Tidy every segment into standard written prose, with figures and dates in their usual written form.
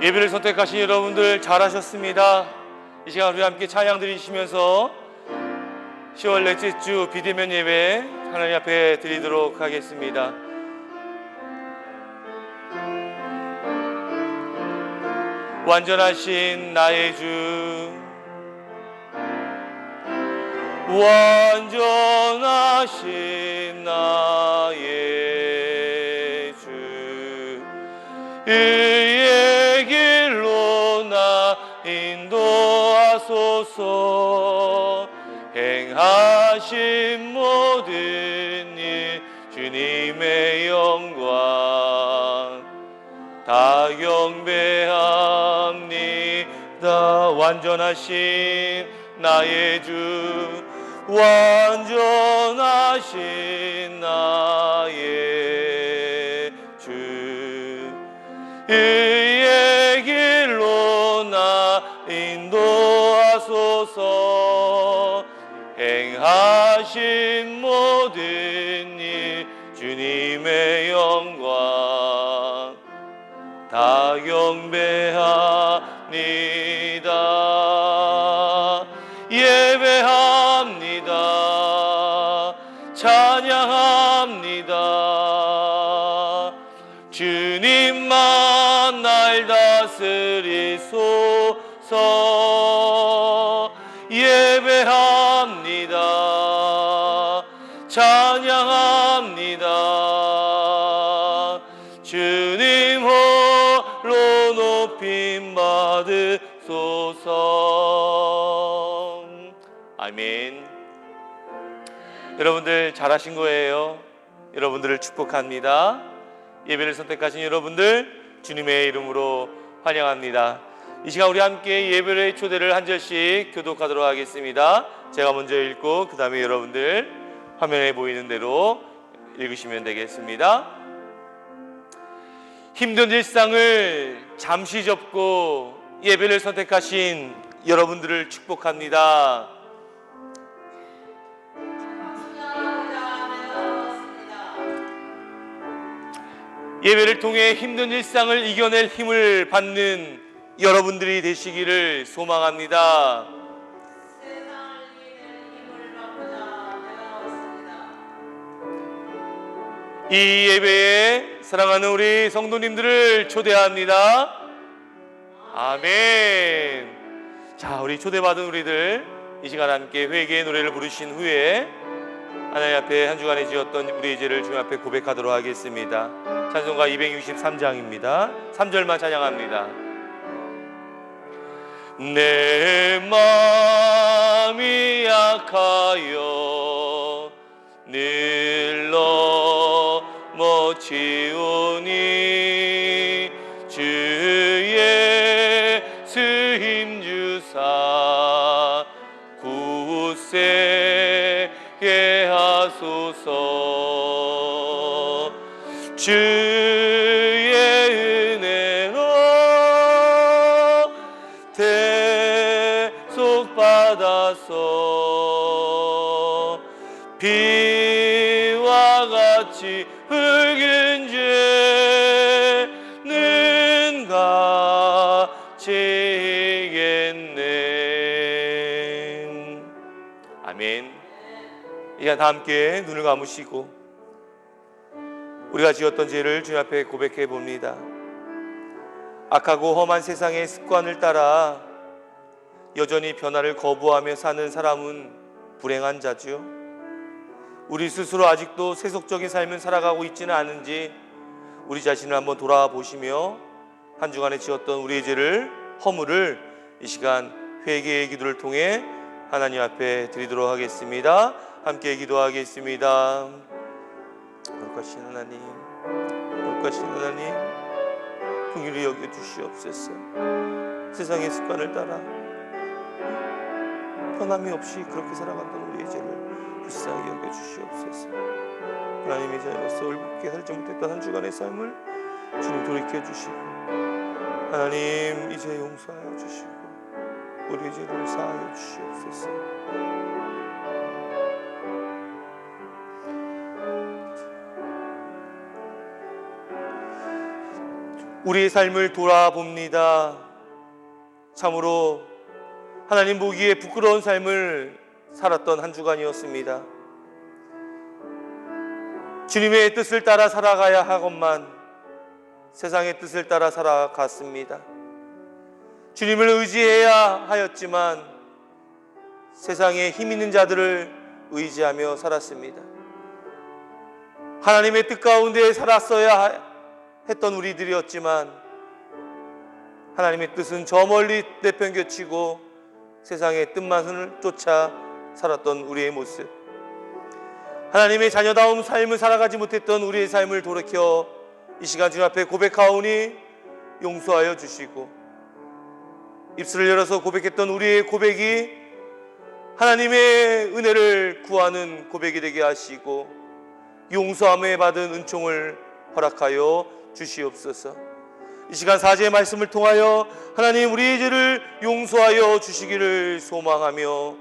예배를 선택하신 여러분들 잘하셨습니다. 이 시간 우리 함께 찬양 드리시면서 10월 넷째 주 비대면 예배 하나님 앞에 드리도록 하겠습니다. 완전하신 나의 주, 완전하신 나의 주, 의의 길로 나 인도하소서. 행하신 모든 일 주님의 영광 다 경배합니다. 완전하신 나의 주, 완전하신 나의 주, 의의 길로 나 인도하소서. 행하신 모든 일 주님의 영광 다 경배합니다. 예배합니다. 찬양합니다. 주님만 날 다스리소서. 예배합니다. 찬양합니다. 주님 홀로 높임 받으소서. 아멘. 여러분들 잘하신 거예요. 여러분들을 축복합니다. 예배를 선택하신 여러분들 주님의 이름으로 환영합니다. 이 시간 우리 함께 예배의 초대를 한 절씩 교독하도록 하겠습니다. 제가 먼저 읽고 그 다음에 여러분들 화면에 보이는 대로 읽으시면 되겠습니다. 힘든 일상을 잠시 접고 예배를 선택하신 여러분들을 축복합니다. 예배를 통해 힘든 일상을 이겨낼 힘을 받는 여러분들이 되시기를 소망합니다. 이 예배에 사랑하는 우리 성도님들을 초대합니다. 아멘. 자, 우리 초대받은 우리들 이 시간 함께 회개의 노래를 부르신 후에 하나님 앞에 한 주간에 지었던 우리의 죄를 주님 앞에 고백하도록 하겠습니다. 찬송가 263장입니다. 3절만 찬양합니다. 내 마음이 약하여 늘 넘어지오니 주 예수 힘주사 굳세게 하소서. 주의 은혜로 대속받아서 비와 같이 붉은 죄는 가지겠네. 아멘. 이제 다 함께 눈을 감으시고 우리가 지었던 죄를 주님 앞에 고백해 봅니다. 악하고 험한 세상의 습관을 따라 여전히 변화를 거부하며 사는 사람은 불행한 자죠. 우리 스스로 아직도 세속적인 삶을 살아가고 있지는 않은지 우리 자신을 한번 돌아보시며 한 주간에 지었던 우리의 죄를, 허물을 이 시간 회개의 기도를 통해 하나님 앞에 드리도록 하겠습니다. 함께 기도하겠습니다. 거룩하신 하나님, 거룩하신 하나님, 긍휼히 여겨주시옵소서. 세상의 습관을 따라 편함이 없이 그렇게 살아갔던 우리의 죄를 불쌍히 여겨주시옵소서. 하나님의 자녀로서 올곧게 살지 못했던 한 주간의 삶을 주님 돌이켜주시고 하나님 이제 용서하여 주시고 우리의 죄를 사하여 주시옵소서. 우리의 삶을 돌아봅니다. 참으로 하나님 보기에 부끄러운 삶을 살았던 한 주간이었습니다. 주님의 뜻을 따라 살아가야 하건만 세상의 뜻을 따라 살아갔습니다. 주님을 의지해야 하였지만 세상에 힘 있는 자들을 의지하며 살았습니다. 하나님의 뜻 가운데 살았어야 했던 우리들이었지만 하나님의 뜻은 저 멀리 내팽개치고 세상의 뜻만을 쫓아 살았던 우리의 모습, 하나님의 자녀다운 삶을 살아가지 못했던 우리의 삶을 돌이켜 이 시간 주님 앞에 고백하오니 용서하여 주시고, 입술을 열어서 고백했던 우리의 고백이 하나님의 은혜를 구하는 고백이 되게 하시고 용서함에 받은 은총을 허락하여 주시옵소서. 이 시간 사제의 말씀을 통하여 하나님 우리의 죄를 용서하여 주시기를 소망하며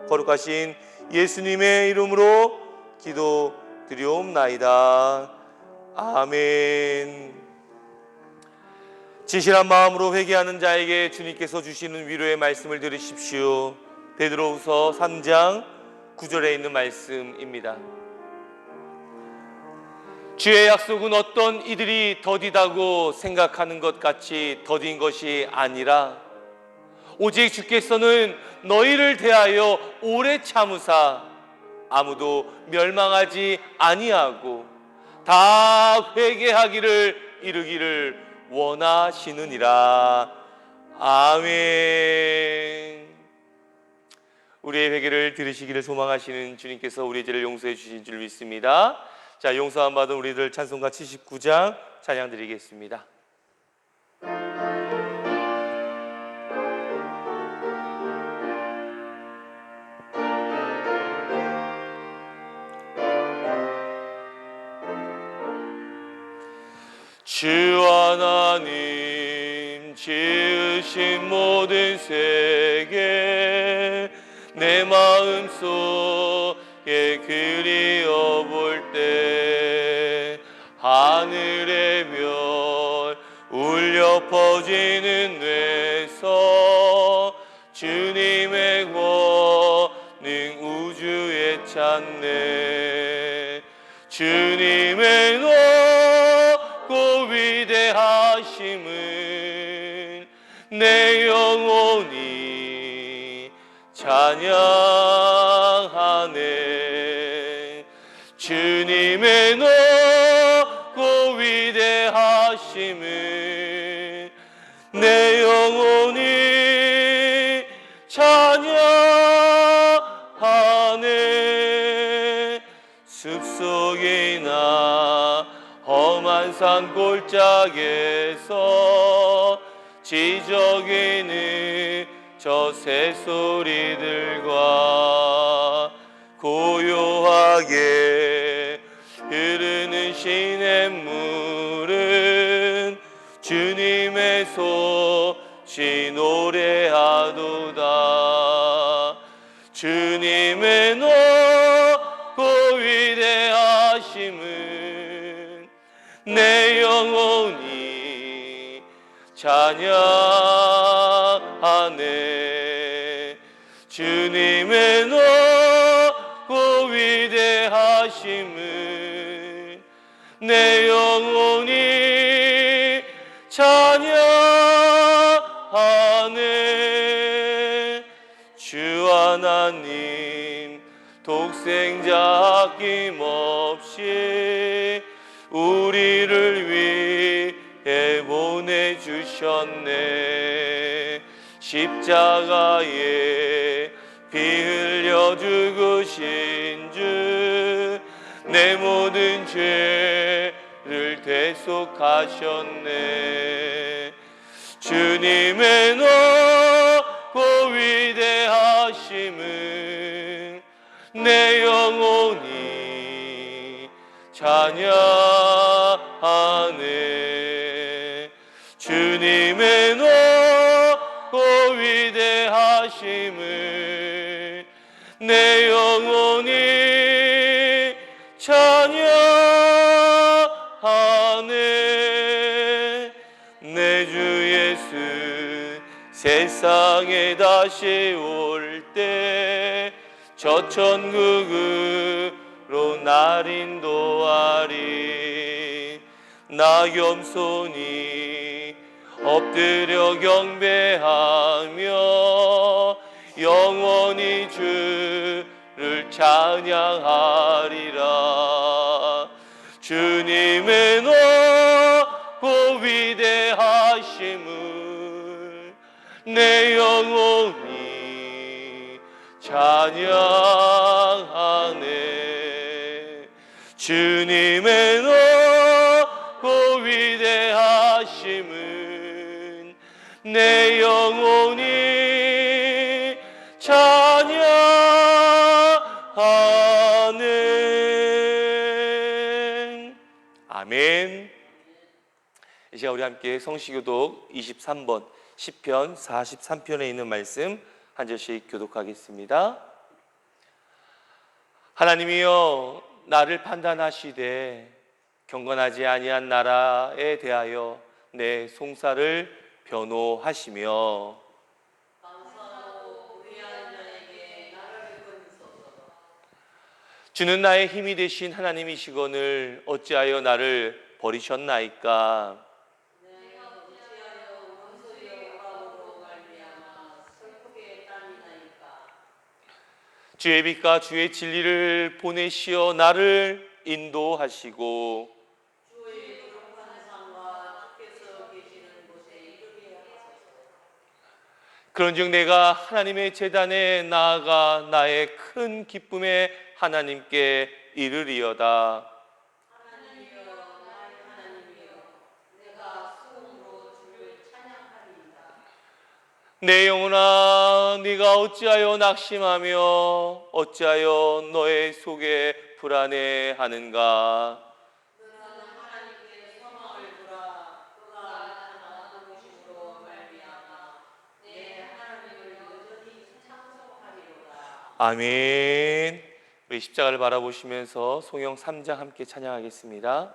거룩하신 예수님의 이름으로 기도드리옵나이다. 아멘. 진실한 마음으로 회개하는 자에게 주님께서 주시는 위로의 말씀을 들으십시오. 베드로후서 3장 9절에 있는 말씀입니다. 주의 약속은 어떤 이들이 더디다고 생각하는 것 같이 더딘 것이 아니라 오직 주께서는 너희를 대하여 오래 참으사 아무도 멸망하지 아니하고 다 회개하기를 이르기를 원하시느니라. 아멘. 우리의 회개를 들으시기를 소망하시는 주님께서 우리의 죄를 용서해 주신 줄 믿습니다. 자, 용서함 받은 우리들 찬송가 79장 찬양 드리겠습니다. 주 하나님 지으신 모든 세계 내 마음속에 그리워 볼 때 하늘의 별 울려 퍼지는 뇌서 주님의 권능 우주에 찾네. 주님의 높고 위대하심을 내 영혼이 찬양하네. 주님의 높고 위대하심을 내 영혼이 찬양하네. 숲속이나 험한 산 골짜기에서 지저귀는 저 새소리들과 고요하게 흐르는 시냇물은 주님의 소식 노래하도다. 주님의 높고 위대하심은 내 영혼이 찬양하네. 주님의 높고 위대하심을 내 영혼이 찬양하네. 주 하나님 독생자 아낌없이 우리를 위해 보내주셨네. 십자가에 피 흘려 죽으신 주 내 모든 죄를 대속하셨네. 주님의 높고 위대하심은 내 영혼이 찬양하네. 주님의 높고 위대하심을 내 영혼이 찬양하네. 세상에 다시 올 때 저 천국으로 날 인도하리. 나 겸손히 엎드려 경배하며 영원히 주를 찬양하리라. 주님의 높고 위대하심을 내 영혼이 찬양하네. 주님의 높고 위대하심은 내 영혼이 찬양하네. 아멘. 이 시간 우리 함께 성시교독 23번 시편 43편에 있는 말씀 한 절씩 교독하겠습니다. 하나님이여, 나를 판단하시되 경건하지 아니한 나라에 대하여 내 송사를 변호하시며 주는 나의 힘이 되신 하나님이시거늘 어찌하여 나를 버리셨나이까. 주의 빛과 주의 진리를 보내시어 나를 인도하시고 그런즉 내가 하나님의 제단에 나아가 나의 큰 기쁨의 하나님께 이르리어다. 내 영혼아, 네가 어찌하여 낙심하며 어찌하여 너의 속에 불안해하는가. 아멘. 우리 십자가를 바라보시면서 송영 3장 함께 찬양하겠습니다.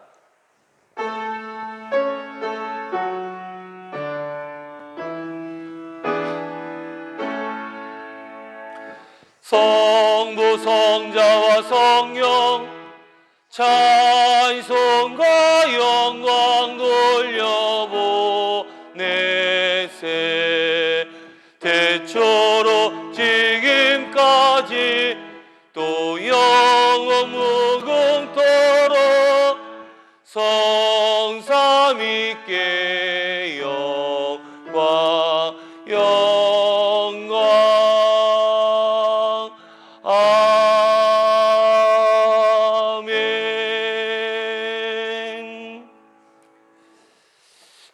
성부 성자와 성령 찬송과 영광 돌려보내세. 대초로 지금까지 또 영원 무궁토록 성삼위께 영광 아멘.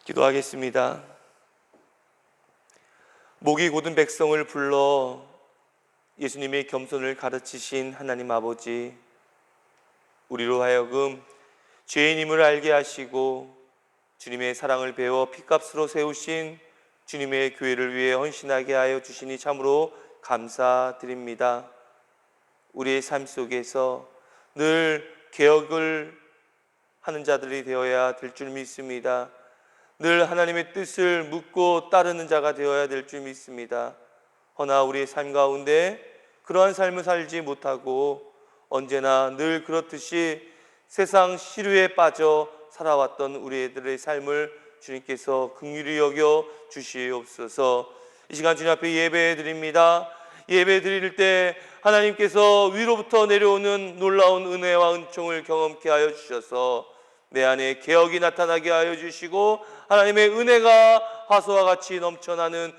기도하겠습니다. 목이 곧은 백성을 불러 예수님의 겸손을 가르치신 하나님 아버지, 우리로 하여금 죄인임을 알게 하시고 주님의 사랑을 배워 피값으로 세우신 주님의 교회를 위해 헌신하게 하여 주시니 참으로 감사드립니다. 우리의 삶 속에서 늘 개혁을 하는 자들이 되어야 될 줄 믿습니다. 늘 하나님의 뜻을 묻고 따르는 자가 되어야 될 줄 믿습니다. 허나 우리의 삶 가운데 그러한 삶을 살지 못하고 언제나 늘 그렇듯이 세상 시류에 빠져 살아왔던 우리들의 삶을 주님께서 긍휼히 여겨 주시옵소서. 이 시간 주님 앞에 예배 드립니다. 예배 드릴 때 하나님께서 위로부터 내려오는 놀라운 은혜와 은총을 경험케 하여 주셔서 내 안에 개혁이 나타나게 하여 주시고 하나님의 은혜가 화소와 같이 넘쳐나는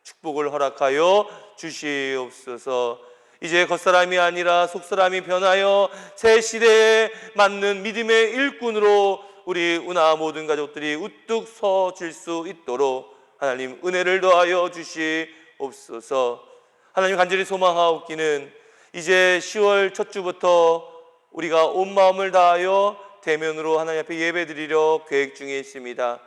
축복을 허락하여 주시옵소서. 이제 겉사람이 아니라 속사람이 변하여 새 시대에 맞는 믿음의 일꾼으로 우리 운하 모든 가족들이 우뚝 서질 수 있도록 하나님 은혜를 더하여 주시옵소서. 하나님 간절히 소망하옵기는 이제 10월 첫 주부터 우리가 온 마음을 다하여 대면으로 하나님 앞에 예배드리려 계획 중에 있습니다.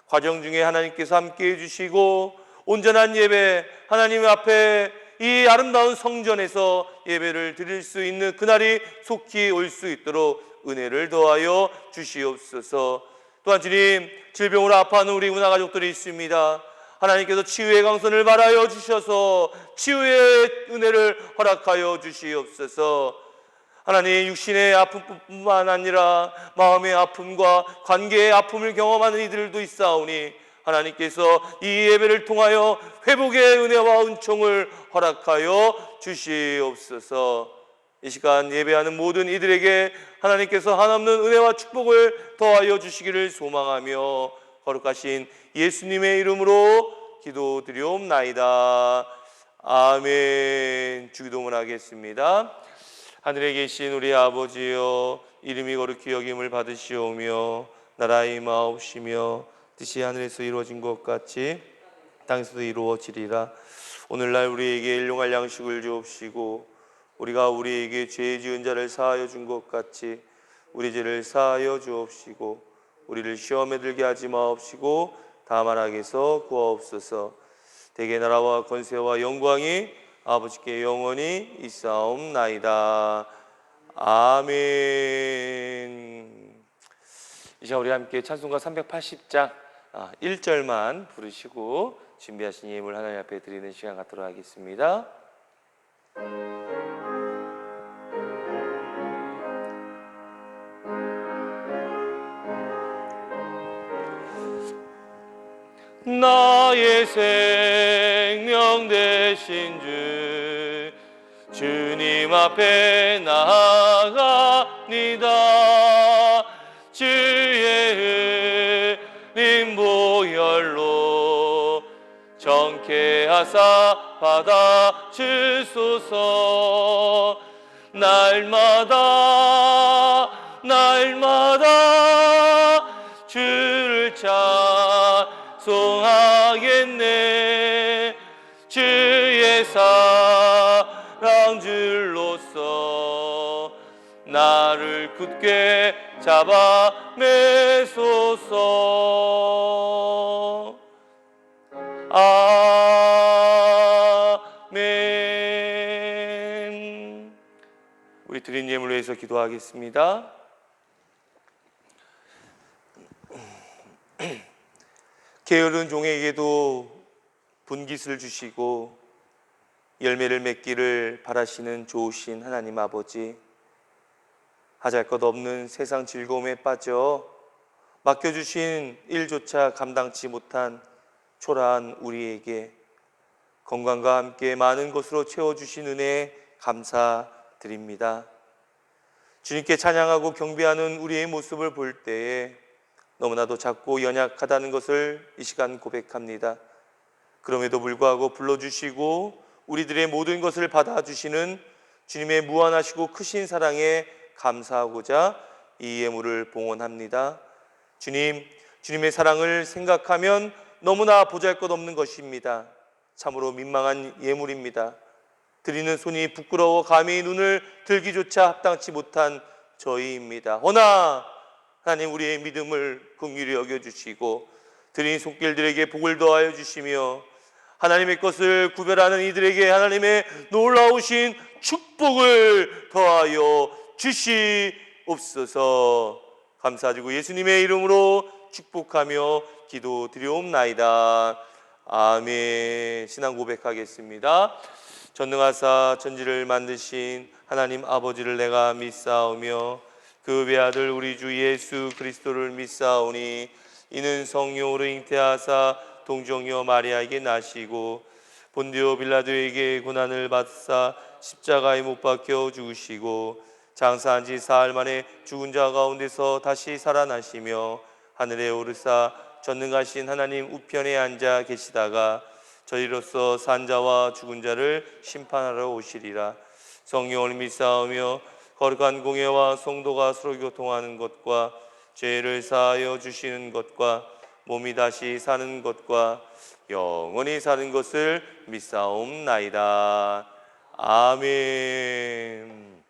과정 중에 하나님께서 함께해 주시고 온전한 예배, 하나님 앞에 이 아름다운 성전에서 예배를 드릴 수 있는 그날이 속히 올 수 있도록 은혜를 더하여 주시옵소서. 또한 주님, 질병으로 아파하는 우리 운하 가족들이 있습니다. 하나님께서 치유의 강선을 말하여 주셔서 치유의 은혜를 허락하여 주시옵소서. 하나님, 육신의 아픔뿐만 아니라 마음의 아픔과 관계의 아픔을 경험하는 이들도 있사오니 하나님께서 이 예배를 통하여 회복의 은혜와 은총을 허락하여 주시옵소서. 이 시간 예배하는 모든 이들에게 하나님께서 한없는 은혜와 축복을 더하여 주시기를 소망하며 거룩하신 예수님의 이름으로 기도드리옵나이다. 아멘. 주기도문 하겠습니다. 하늘에 계신 우리 아버지여, 이름이 거룩히 여김을 받으시오며 나라의 임하옵시며 뜻이 하늘에서 이루어진 것 같이 땅에서도 이루어지리라. 오늘날 우리에게 일용할 양식을 주옵시고 우리가 우리에게 죄 지은 자를 사하여 준 것 같이 우리 죄를 사하여 주옵시고 우리를 시험에 들게 하지 마옵시고 다만 악에서 구하옵소서. 대개 나라와 권세와 영광이 아버지께 영원히 있사옵나이다. 아멘. 이제 우리 함께 찬송가 380장 1절만 부르시고 준비하신 예물 하나님 앞에 드리는 시간 갖도록 하겠습니다. 나의 생명 되신 주 주님 앞에 나아갑니다. 주의 은림 보혈로 정케 하사 받아 주소서. 날마다 주를 찬송하겠네. 주의 사랑 줄로서 나를 굳게 잡아 매소서. 아멘. 우리 드린 예물로 해서 기도하겠습니다. 게으른 종에게도 분깃을 주시고 열매를 맺기를 바라시는 좋으신 하나님 아버지, 하잘것없는 세상 즐거움에 빠져 맡겨주신 일조차 감당치 못한 초라한 우리에게 건강과 함께 많은 것으로 채워주신 은혜에 감사드립니다. 주님께 찬양하고 경배하는 우리의 모습을 볼 때에 너무나도 작고 연약하다는 것을 이 시간 고백합니다. 그럼에도 불구하고 불러주시고 우리들의 모든 것을 받아주시는 주님의 무한하시고 크신 사랑에 감사하고자 이 예물을 봉헌합니다. 주님의 사랑을 생각하면 너무나 보잘것없는 것입니다. 참으로 민망한 예물입니다. 드리는 손이 부끄러워 감히 눈을 들기조차 합당치 못한 저희입니다. 허나 하나님, 우리의 믿음을 긍휼히 여겨주시고 드린 손길들에게 복을 더하여 주시며 하나님의 것을 구별하는 이들에게 하나님의 놀라우신 축복을 더하여 주시옵소서. 감사드리고 예수님의 이름으로 축복하며 기도드리옵나이다. 아멘. 신앙 고백하겠습니다. 전능하사 천지를 만드신 하나님 아버지를 내가 믿사오며 그 외아들 우리 주 예수 그리스도를 믿사오니 이는 성령으로 잉태하사 동정녀 마리아에게 나시고 본디오 빌라도에게 고난을 받사 십자가에 못 박혀 죽으시고 장사한 지 사흘 만에 죽은 자 가운데서 다시 살아나시며 하늘에 오르사 전능하신 하나님 우편에 앉아 계시다가 저희로서 산 자와 죽은 자를 심판하러 오시리라. 성령을 믿사오며 거룩한 공예와 성도가 서로 교통하는 것과 죄를 사하여 주시는 것과 몸이 다시 사는 것과 영원히 사는 것을 믿사옵나이다. 아멘.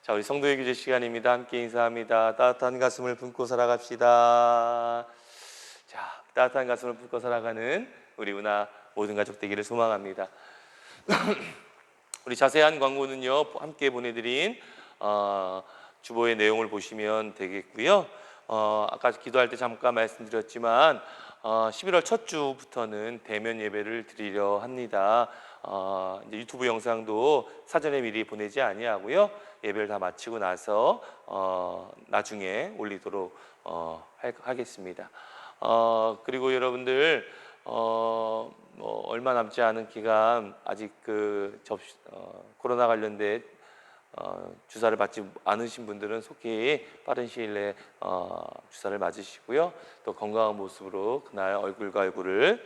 자, 우리 성도의 교제 시간입니다. 함께 인사합니다. 따뜻한 가슴을 품고 살아갑시다. 자, 따뜻한 가슴을 품고 살아가는 우리 은하 모든 가족 되기를 소망합니다. 우리 자세한 광고는요 함께 보내드린 주보의 내용을 보시면 되겠고요. 아까 기도할 때 잠깐 말씀드렸지만 11월 첫 주부터는 대면 예배를 드리려 합니다. 이제 유튜브 영상도 사전에 미리 보내지 아니하고요. 예배를 다 마치고 나서 나중에 올리도록 하겠습니다. 그리고 여러분들 뭐 얼마 남지 않은 기간 아직 코로나 관련된 주사를 맞지 않으신 분들은 속히 빠른 시일 내에 주사를 맞으시고요. 또 건강한 모습으로 그날 얼굴과 얼굴을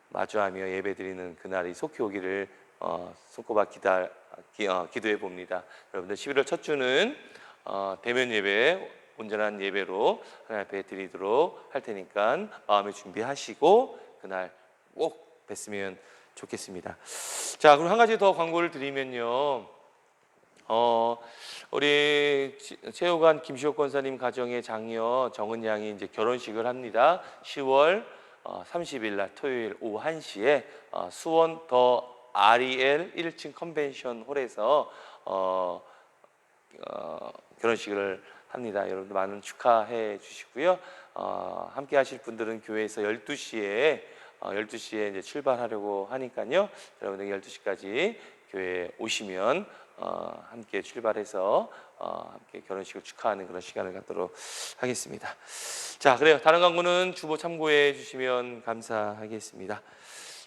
마주하며 예배드리는 그날이 속히 오기를 손꼽아 기도해 봅니다. 여러분들 11월 첫 주는 대면 예배, 온전한 예배로 하나님 앞에 드리도록 할 테니까 마음에 준비하시고 그날 꼭 뵀으면 좋겠습니다. 자, 그럼 한 가지 더 광고를 드리면요. 우리 체육관 김시옥 권사님 가정의 장녀 정은 양이 이제 결혼식을 합니다. 10월 30일 날 토요일 오후 1시에 수원 더 REL 1층 컨벤션 홀에서 결혼식을 합니다. 여러분들 많은 축하해 주시고요. 함께 하실 분들은 교회에서 12시에 이제 출발하려고 하니까요. 여러분들 12시까지 교회에 오시면 함께 출발해서 함께 결혼식을 축하하는 그런 시간을 갖도록 하겠습니다. 자, 그래요. 다른 광고는 주보 참고해 주시면 감사하겠습니다.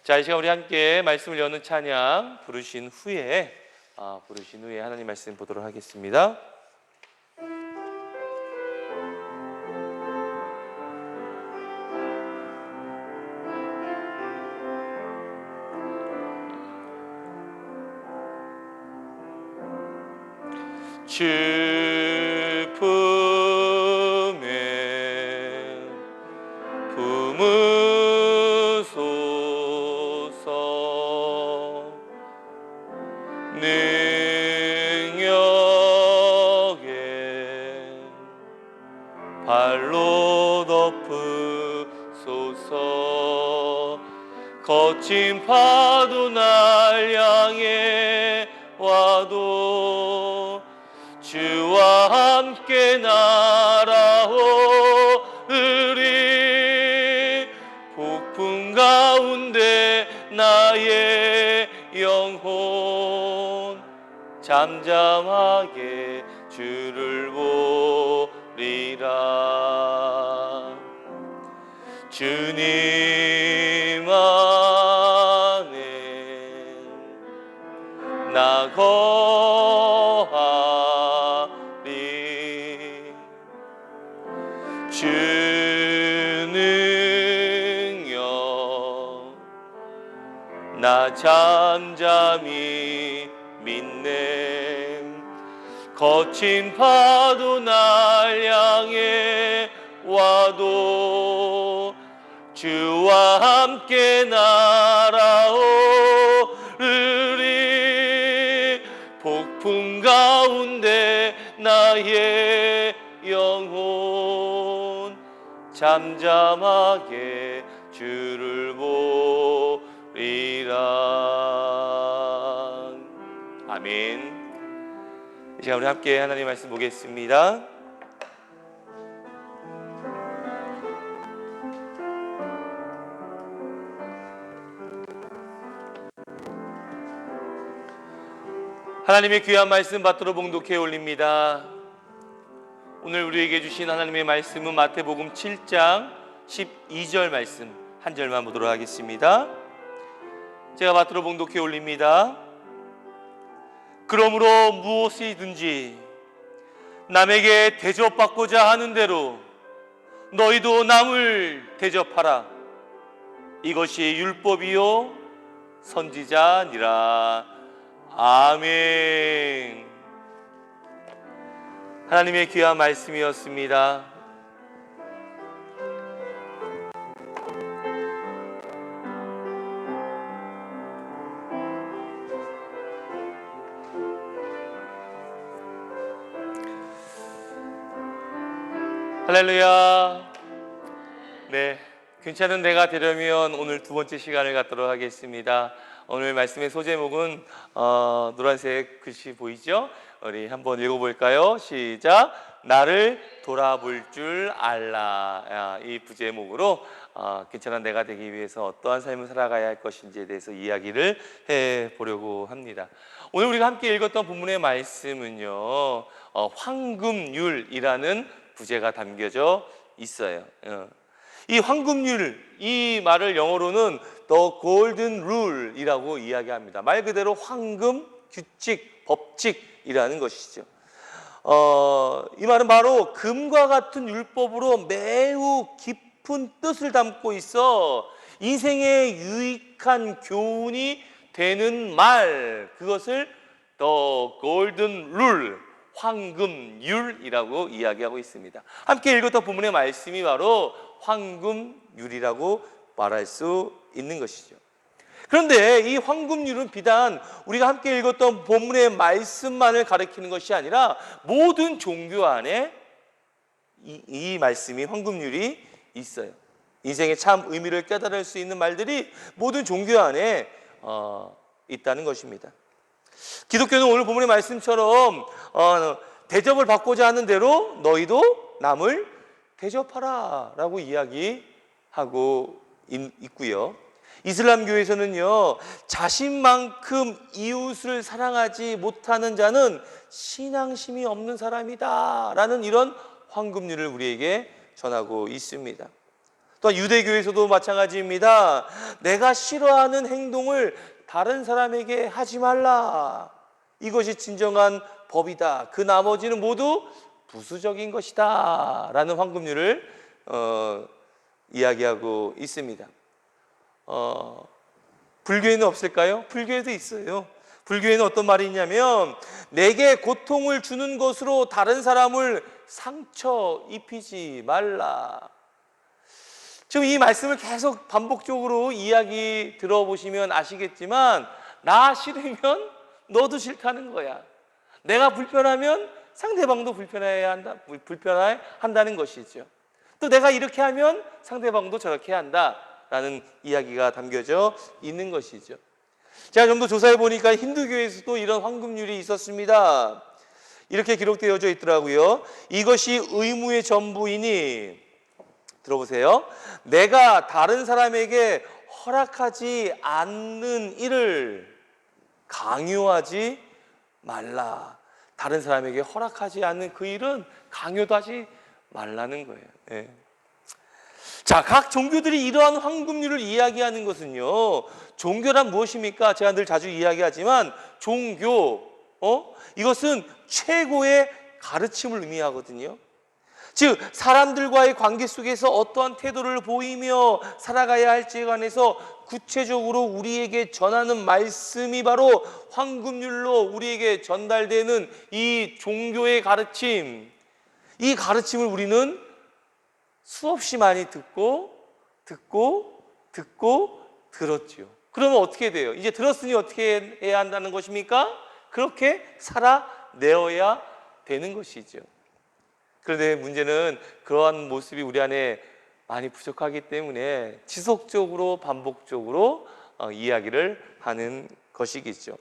자, 이 시간 우리 함께 말씀을 여는 찬양 부르신 후에 하나님 말씀 보도록 하겠습니다. 주 품에 품으소서 능력에 발로 덮으소서 거친 파도 날 향해 와도 주와 함께 날아오르리 폭풍 가운데 나의 영혼 잠잠하게 주를 보리라 주님 안에 나 거하리 주 능력 나 잠잠히 믿네 거친 파도 날 향해 와도 주와 함께 날아오르리 폭풍 가운데 나의 영혼 잠잠하게 주를 보리라. 아멘. 이 시간 우리 함께 하나님 말씀 보겠습니다. 하나님의 귀한 말씀 받들어 봉독해 올립니다. 오늘 우리에게 주신 하나님의 말씀은 마태복음 7장 12절 말씀 한 절만 보도록 하겠습니다. 제가 받들어 봉독해 올립니다. 그러므로 무엇이든지 남에게 대접받고자 하는 대로 너희도 남을 대접하라. 이것이 율법이요 선지자니라. 아멘. 하나님의 귀한 말씀이었습니다. 할렐루야. 네, 괜찮은 내가 되려면 오늘 두 번째 시간을 갖도록 하겠습니다. 오늘 말씀의 소제목은 노란색 글씨 보이죠? 우리 한번 읽어볼까요? 시작. 나를 돌아볼 줄 알라. 이 부제목으로 괜찮은 내가 되기 위해서 어떠한 삶을 살아가야 할 것인지에 대해서 이야기를 해보려고 합니다. 오늘 우리가 함께 읽었던 본문의 말씀은요, 황금률이라는 부제가 담겨져 있어요. 이 황금률, 이 말을 영어로는 The Golden Rule이라고 이야기합니다. 말 그대로 황금, 규칙, 법칙이라는 것이죠. 이 말은 바로 금과 같은 율법으로 매우 깊은 뜻을 담고 있어 인생에 유익한 교훈이 되는 말, 그것을 The Golden Rule, 황금률이라고 이야기하고 있습니다. 함께 읽었던 본문의 말씀이 바로 황금률이라고 말할 수 있는 것이죠. 그런데 이 황금률은 비단 우리가 함께 읽었던 본문의 말씀만을 가리키는 것이 아니라 모든 종교 안에 이 말씀이 황금률이 있어요. 인생의 참 의미를 깨달을 수 있는 말들이 모든 종교 안에 있다는 것입니다. 기독교는 오늘 본문의 말씀처럼 대접을 받고자 하는 대로 너희도 남을 대접하라 라고 이야기하고 있고요. 이슬람교에서는요, 자신만큼 이웃을 사랑하지 못하는 자는 신앙심이 없는 사람이다 라는 이런 황금률을 우리에게 전하고 있습니다. 또한 유대교에서도 마찬가지입니다. 내가 싫어하는 행동을 다른 사람에게 하지 말라, 이것이 진정한 법이다, 그 나머지는 모두 부수적인 것이다 라는 황금률을 이야기하고 있습니다. 불교에는 없을까요? 불교에도 있어요. 불교에는 어떤 말이 있냐면 내게 고통을 주는 것으로 다른 사람을 상처 입히지 말라. 지금 이 말씀을 계속 반복적으로 이야기 들어보시면 아시겠지만 나 싫으면 너도 싫다는 거야. 내가 불편하면 상대방도 불편해야 한다는 것이죠. 또 내가 이렇게 하면 상대방도 저렇게 한다 라는 이야기가 담겨져 있는 것이죠. 제가 좀 더 조사해 보니까 힌두교에서도 이런 황금률이 있었습니다. 이렇게 기록되어져 있더라고요. 이것이 의무의 전부이니, 들어보세요, 내가 다른 사람에게 허락하지 않는 일을 강요하지 말라. 다른 사람에게 허락하지 않는 그 일은 강요도 하지 말라는 거예요. 네. 자, 각 종교들이 이러한 황금률을 이야기하는 것은요, 종교란 무엇입니까? 제가 늘 자주 이야기하지만 종교, 이것은 최고의 가르침을 의미하거든요. 즉 사람들과의 관계 속에서 어떠한 태도를 보이며 살아가야 할지에 관해서 구체적으로 우리에게 전하는 말씀이 바로 황금률로 우리에게 전달되는 이 종교의 가르침. 이 가르침을 우리는 수없이 많이 듣고 들었지요. 그러면 어떻게 돼요? 이제 들었으니 어떻게 해야 한다는 것입니까? 그렇게 살아내어야 되는 것이죠. 그런데 문제는 그러한 모습이 우리 안에 많이 부족하기 때문에 지속적으로 반복적으로 이야기를 하는 것이겠죠.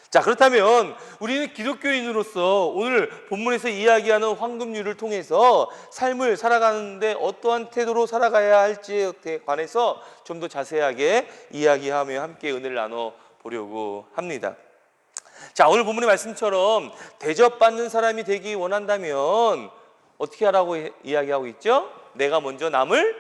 자, 그렇다면 우리는 기독교인으로서 오늘 본문에서 이야기하는 황금률을 통해서 삶을 살아가는데 어떠한 태도로 살아가야 할지에 관해서 좀 더 자세하게 이야기하며 함께 은혜를 나눠보려고 합니다. 자, 오늘 본문의 말씀처럼 대접받는 사람이 되기 원한다면 어떻게 하라고 이야기하고 있죠? 내가 먼저 남을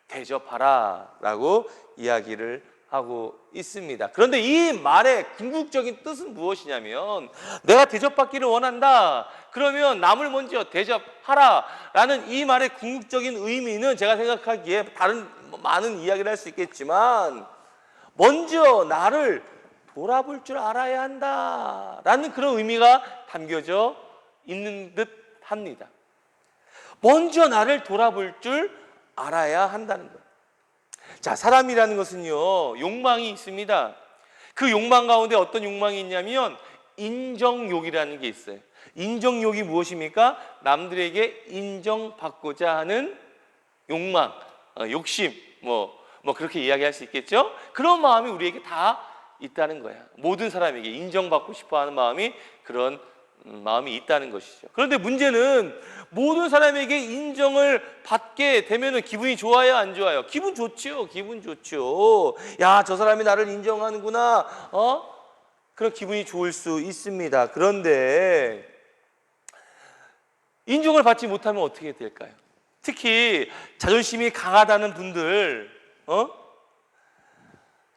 대접하라 라고 이야기를 하고 있습니다. 그런데 이 말의 궁극적인 뜻은 무엇이냐면 내가 대접받기를 원한다, 그러면 남을 먼저 대접하라 라는 이 말의 궁극적인 의미는 제가 생각하기에 다른 많은 이야기를 할 수 있겠지만 먼저 나를 돌아볼 줄 알아야 한다 라는 그런 의미가 담겨져 있는 듯 합니다. 먼저 나를 돌아볼 줄 알아야 한다는 것. 자, 사람이라는 것은요, 욕망이 있습니다. 그 욕망 가운데 어떤 욕망이 있냐면 인정욕이라는 게 있어요. 인정욕이 무엇입니까? 남들에게 인정받고자 하는 욕망, 욕심, 뭐 그렇게 이야기할 수 있겠죠? 그런 마음이 우리에게 다 있다는 거야. 모든 사람에게 인정받고 싶어 하는 마음이 그런 마음이 있다는 것이죠. 그런데 문제는 모든 사람에게 인정을 받게 되면은 기분이 좋아요, 안 좋아요? 기분 좋죠. 기분 좋죠. 야, 저 사람이 나를 인정하는구나. 그런 기분이 좋을 수 있습니다. 그런데 인정을 받지 못하면 어떻게 될까요? 특히 자존심이 강하다는 분들,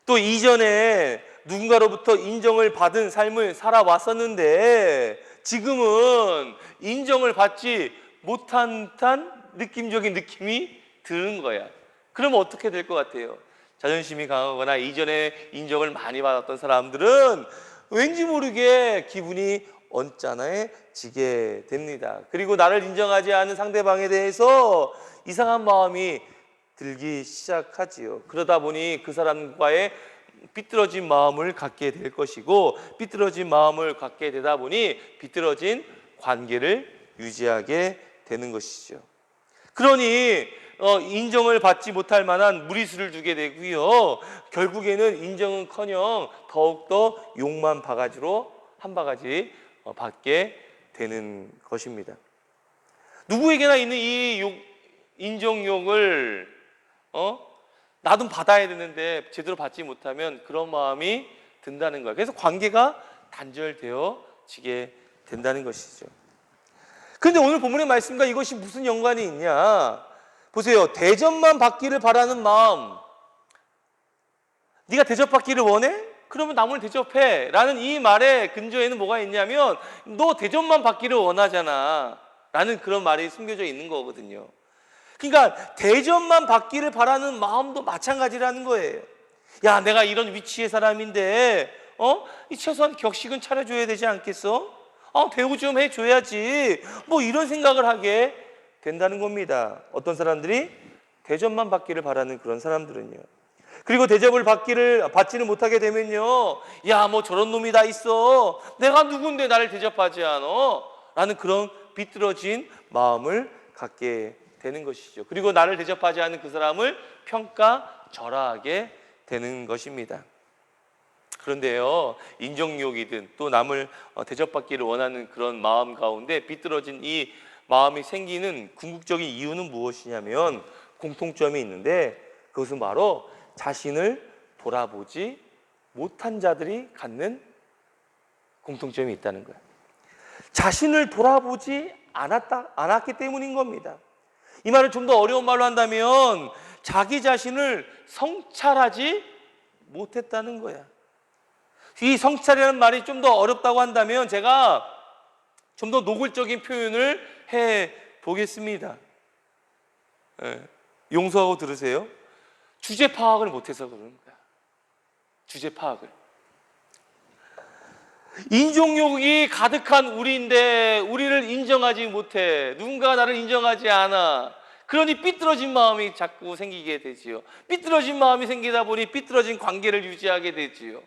또 이전에 누군가로부터 인정을 받은 삶을 살아왔었는데 지금은 인정을 받지 못한 듯한 느낌적인 느낌이 드는 거야. 그러면 어떻게 될 것 같아요? 자존심이 강하거나 이전에 인정을 많이 받았던 사람들은 왠지 모르게 기분이 언짢아지게 됩니다. 그리고 나를 인정하지 않은 상대방에 대해서 이상한 마음이 들기 시작하지요. 그러다 보니 그 사람과의 삐뚤어진 마음을 갖게 될 것이고, 삐뚤어진 마음을 갖게 되다 보니 삐뚤어진 관계를 유지하게 되는 것이죠. 그러니 인정을 받지 못할 만한 무리수를 두게 되고요. 결국에는 인정은커녕 더욱더 욕만 바가지로 한 바가지 받게 되는 것입니다. 누구에게나 있는 이 인정욕을 나도 받아야 되는데 제대로 받지 못하면 그런 마음이 든다는 거예요. 그래서 관계가 단절되어지게 된다는 것이죠. 그런데 오늘 본문의 말씀과 이것이 무슨 연관이 있냐? 보세요. 대접만 받기를 바라는 마음. 네가 대접받기를 원해? 그러면 남을 대접해 라는 이 말의 근저에는 뭐가 있냐면 너 대접만 받기를 원하잖아 라는 그런 말이 숨겨져 있는 거거든요. 그러니까 대접만 받기를 바라는 마음도 마찬가지라는 거예요. 야, 내가 이런 위치의 사람인데 이 최소한 격식은 차려줘야 되지 않겠어? 대우 좀 해줘야지. 뭐 이런 생각을 하게 된다는 겁니다. 어떤 사람들이 대접만 받기를 바라는 그런 사람들은요. 그리고 대접을 받지를 못하게 되면요, 야, 뭐 저런 놈이 다 있어. 내가 누군데 나를 대접하지 않아? 라는 그런 비뚤어진 마음을 갖게 되는 것이죠. 그리고 나를 대접하지 않는 그 사람을 평가절하하게 되는 것입니다. 그런데요, 인정욕이든 또 남을 대접받기를 원하는 그런 마음 가운데 비뚤어진 이 마음이 생기는 궁극적인 이유는 무엇이냐면 공통점이 있는데 그것은 바로 자신을 돌아보지 못한 자들이 갖는 공통점이 있다는 거예요. 자신을 돌아보지 않았기 때문인 겁니다. 이 말을 좀 더 어려운 말로 한다면 자기 자신을 성찰하지 못했다는 거야. 이 성찰이라는 말이 좀 더 어렵다고 한다면 제가 좀 더 노골적인 표현을 해 보겠습니다. 용서하고 들으세요. 주제 파악을 못해서 그러는 거야. 주제 파악을. 인정욕이 가득한 우리인데 우리를 인정하지 못해. 누군가가 나를 인정하지 않아. 그러니 삐뚤어진 마음이 자꾸 생기게 되지요. 삐뚤어진 마음이 생기다 보니 삐뚤어진 관계를 유지하게 되지요.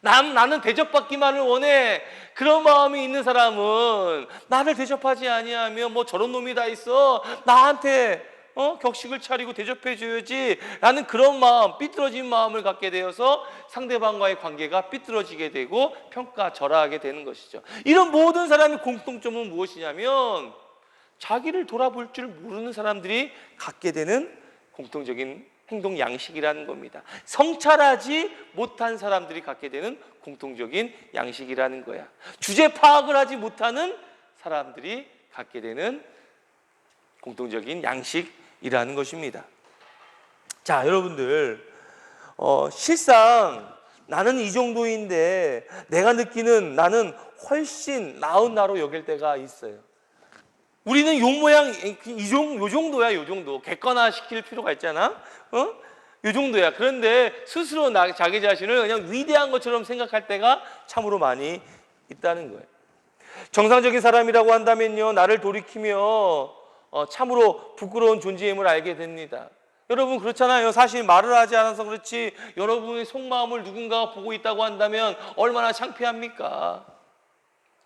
나는 대접받기만을 원해. 그런 마음이 있는 사람은 나를 대접하지 아니하면 뭐 저런 놈이 다 있어. 나한테 격식을 차리고 대접해줘야지 라는 그런 마음, 삐뚤어진 마음을 갖게 되어서 상대방과의 관계가 삐뚤어지게 되고 평가절하하게 되는 것이죠. 이런 모든 사람의 공통점은 무엇이냐면 자기를 돌아볼 줄 모르는 사람들이 갖게 되는 공통적인 행동 양식이라는 겁니다. 성찰하지 못한 사람들이 갖게 되는 공통적인 양식이라는 거야. 주제 파악을 하지 못하는 사람들이 갖게 되는 공통적인 양식이라는 것입니다. 자, 여러분들, 실상 나는 이 정도인데 내가 느끼는 나는 훨씬 나은 나로 여길 때가 있어요. 우리는 요 모양, 요 정도야, 요 정도. 객관화 시킬 필요가 있잖아? 요 정도야. 그런데 스스로 자기 자신을 그냥 위대한 것처럼 생각할 때가 참으로 많이 있다는 거예요. 정상적인 사람이라고 한다면요, 나를 돌이키며 참으로 부끄러운 존재임을 알게 됩니다. 여러분 그렇잖아요. 사실 말을 하지 않아서 그렇지 여러분의 속마음을 누군가가 보고 있다고 한다면 얼마나 창피합니까?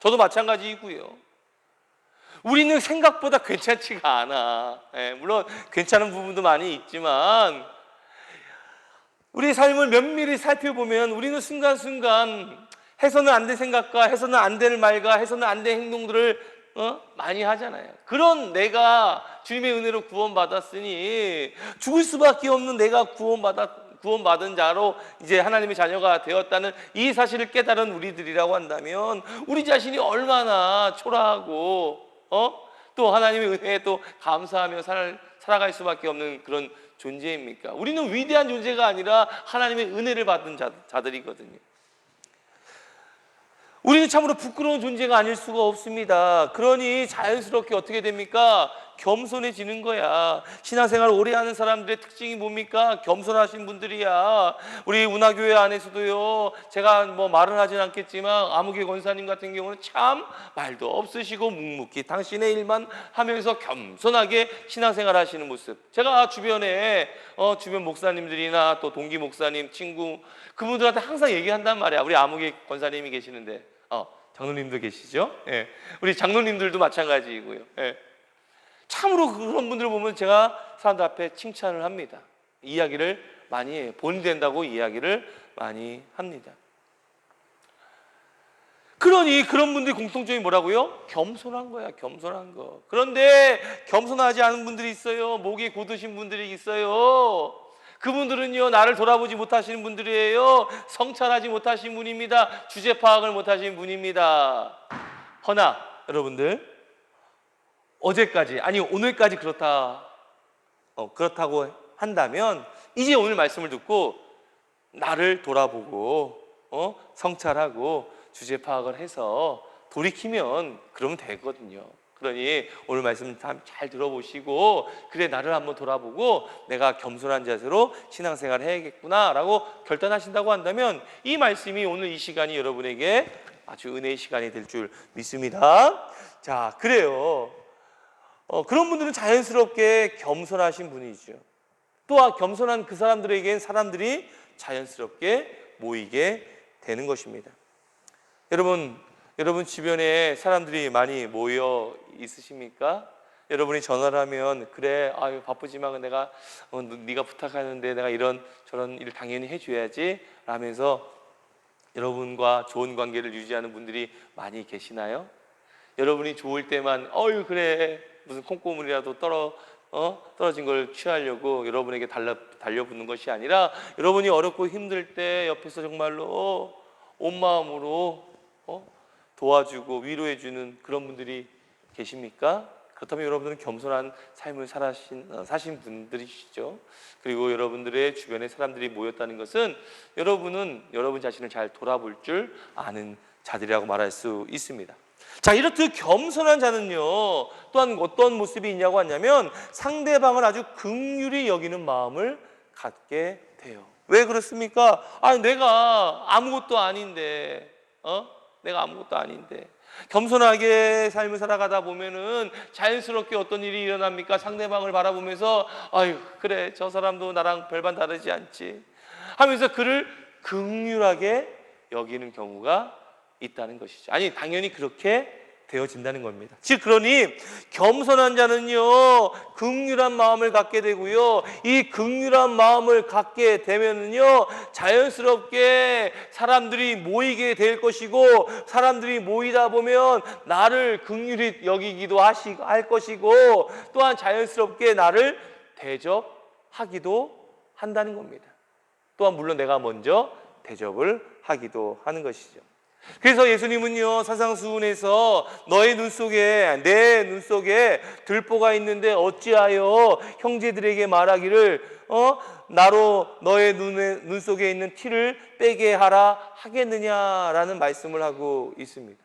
저도 마찬가지이고요. 우리는 생각보다 괜찮지가 않아. 물론 괜찮은 부분도 많이 있지만 우리 삶을 면밀히 살펴보면 우리는 순간순간 해서는 안 될 생각과 해서는 안 될 말과 해서는 안 될 행동들을 많이 하잖아요. 그런 내가 주님의 은혜로 구원받았으니 죽을 수밖에 없는 내가 구원받은 자로 이제 하나님의 자녀가 되었다는 이 사실을 깨달은 우리들이라고 한다면 우리 자신이 얼마나 초라하고 또 하나님의 은혜에 또 감사하며 살아갈 수밖에 없는 그런 존재입니까? 우리는 위대한 존재가 아니라 하나님의 은혜를 받은 자들이거든요. 우리는 참으로 부끄러운 존재가 아닐 수가 없습니다. 그러니 자연스럽게 어떻게 됩니까? 겸손해지는 거야. 신앙생활 오래 하는 사람들의 특징이 뭡니까? 겸손하신 분들이야. 우리 운하교회 안에서도요, 제가 뭐 말은 하진 않겠지만 아무개 권사님 같은 경우는 참 말도 없으시고 묵묵히 당신의 일만 하면서 겸손하게 신앙생활 하시는 모습. 제가 주변에 주변 목사님들이나 또 동기 목사님, 친구 그분들한테 항상 얘기한단 말이야. 우리 아무개 권사님이 계시는데 장로님도 계시죠? 예. 우리 장로님들도 마찬가지이고요. 예. 참으로 그런 분들을 보면 제가 사람들 앞에 칭찬을 합니다. 이야기를 많이 해요. 본이 된다고 이야기를 많이 합니다. 그러니 그런 분들이 공통점이 뭐라고요? 겸손한 거야, 겸손한 거. 그런데 겸손하지 않은 분들이 있어요. 목이 곧으신 분들이 있어요. 그분들은요, 나를 돌아보지 못하시는 분들이에요. 성찰하지 못하신 분입니다. 주제 파악을 못하신 분입니다. 허나 여러분들, 어제까지 아니 오늘까지 그렇다고 한다면 이제 오늘 말씀을 듣고 나를 돌아보고 성찰하고 주제 파악을 해서 돌이키면 그러면 되거든요. 그러니 오늘 말씀 잘 들어보시고 그래 나를 한번 돌아보고 내가 겸손한 자세로 신앙생활을 해야겠구나라고 결단하신다고 한다면 이 말씀이 오늘 이 시간이 여러분에게 아주 은혜의 시간이 될 줄 믿습니다. 자, 그래요. 그런 분들은 자연스럽게 겸손하신 분이죠. 또한 겸손한 그 사람들에겐 사람들이 자연스럽게 모이게 되는 것입니다. 여러분 주변에 사람들이 많이 모여 있으십니까? 여러분이 전화를 하면 그래 아유 바쁘지만 내가 네가 부탁하는데 내가 이런 저런 일을 당연히 해줘야지 라면서 여러분과 좋은 관계를 유지하는 분들이 많이 계시나요? 여러분이 좋을 때만 어유 그래 무슨 콩고물이라도 떨어진 걸 취하려고 여러분에게 달려붙는 것이 아니라 여러분이 어렵고 힘들 때 옆에서 정말로 온 마음으로 도와주고 위로해주는 그런 분들이 계십니까? 그렇다면 여러분들은 겸손한 삶을 사신 분들이시죠. 그리고 여러분들의 주변에 사람들이 모였다는 것은 여러분은 여러분 자신을 잘 돌아볼 줄 아는 자들이라고 말할 수 있습니다. 자, 이렇듯 겸손한 자는요 또한 어떤 모습이 있냐고 하냐면 상대방을 아주 긍휼히 여기는 마음을 갖게 돼요. 왜 그렇습니까? 내가 아무것도 아닌데 내가 아무것도 아닌데 겸손하게 삶을 살아가다 보면은 자연스럽게 어떤 일이 일어납니까? 상대방을 바라보면서 아유 그래 저 사람도 나랑 별반 다르지 않지 하면서 그를 긍휼하게 여기는 경우가 있다는 것이죠. 아니 당연히 그렇게 되어진다는 겁니다. 즉 그러니 겸손한 자는요 긍휼한 마음을 갖게 되고요 이 긍휼한 마음을 갖게 되면은요 자연스럽게 사람들이 모이게 될 것이고 사람들이 모이다 보면 나를 긍휼히 여기기도 할 것이고 또한 자연스럽게 나를 대접하기도 한다는 겁니다. 또한 물론 내가 먼저 대접을 하기도 하는 것이죠. 그래서 예수님은요 산상수훈에서 너의 눈속에 내 눈속에 들보가 있는데 어찌하여 형제들에게 말하기를 나로 너의 눈 속에 있는 티를 빼게 하라 하겠느냐라는 말씀을 하고 있습니다.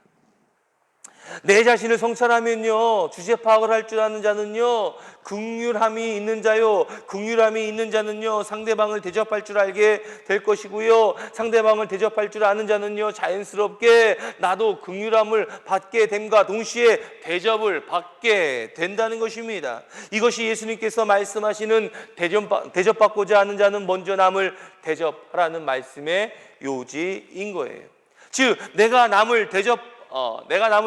내 자신을 성찰하면요 주제 파악을 할 줄 아는 자는요 긍휼함이 있는 자요 긍휼함이 있는 자는요 상대방을 대접할 줄 알게 될 것이고요 상대방을 대접할 줄 아는 자는요 자연스럽게 나도 긍휼함을 받게 됨과 동시에 대접을 받게 된다는 것입니다. 이것이 예수님께서 말씀하시는 대접받고자 하는 자는 먼저 남을 대접하라는 말씀의 요지인 거예요. 즉 내가 남을